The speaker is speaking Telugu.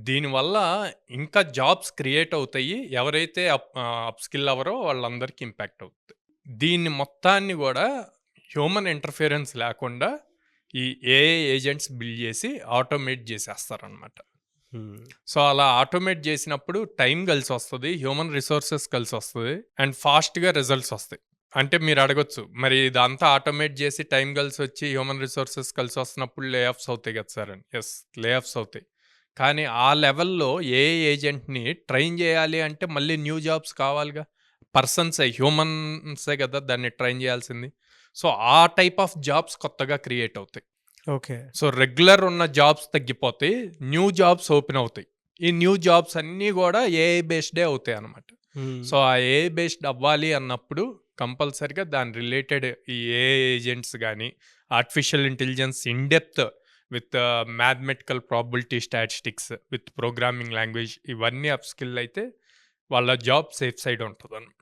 దీనివల్ల ఇంకా జాబ్స్ క్రియేట్ అవుతాయి. ఎవరైతే అప్‌స్కిల్ అవ్వరో వాళ్ళందరికీ ఇంపాక్ట్ అవుతది. దీన్ని మొత్తాన్ని గూడా హ్యూమన్ ఇంటర్ఫియరెన్స్ లేకుండా ఈ ఏఐ ఏజెంట్స్ బిల్డ్ జేసి ఆటోమేట్ జేసేస్తారనమాట. హ్మ్. సో, అలా ఆటోమేట్ జేసినప్పుడు టైం కలిసొస్తది. హ్యూమన్ రిసోర్సెస్ కలిసొస్తది. అండ్ ఫాస్ట్‌గా రిజల్ట్స్ ఒస్తాయి. అంటే మీరడగొచ్చు, మరి ఇదంతా ఆటోమేట్ జేసి టైం కలిసొచ్చి హ్యూమన్ రిసోర్సెస్ కలిసొస్తున్నప్పుడు లే ఆఫ్స్ అవుతాయి గదా సార్ అని. యెస్, లే ఆఫ్స్ అవుతాయి. కానీ ఆ లెవెల్‌లో ఏఐ ఏజెంట్‌ని ట్రైన్ జేయాలి అంటే మళ్ళీ న్యూ జాబ్స్ కావాలిగా. హ్యూమన్సే గదా దాన్ని ట్రైన్ జేయాల్సింది. సో, ఆ టైప్ ఆఫ్ జాబ్స్ కొత్తగా క్రియేట్ అవుతాయి. ఓకే. సో, రెగ్యులర్ ఉన్న జాబ్స్ తగ్గిపోతాయి. న్యూ జాబ్స్ ఓపెన్ అవుతాయి. ఈ న్యూ జాబ్స్ అన్నీ గూడా ఏఐ బేస్డే అవుతాయన్నమాట. హ్మ్. సో, ఆ ఏఐ బేస్డ్ అవ్వాలి అన్నప్పుడు కంపల్సరీగా దాని రిలేటెడ్ ఈ ఏఐ ఏజెంట్స్ గాని, artificial intelligence in depth with mathematical probability statistics with programming language ఇవన్నీ అప్ స్కిల్ అయితే వాళ్ళ జాబ్ సేఫ్ సైడ్ ఉంటదన్నమాట.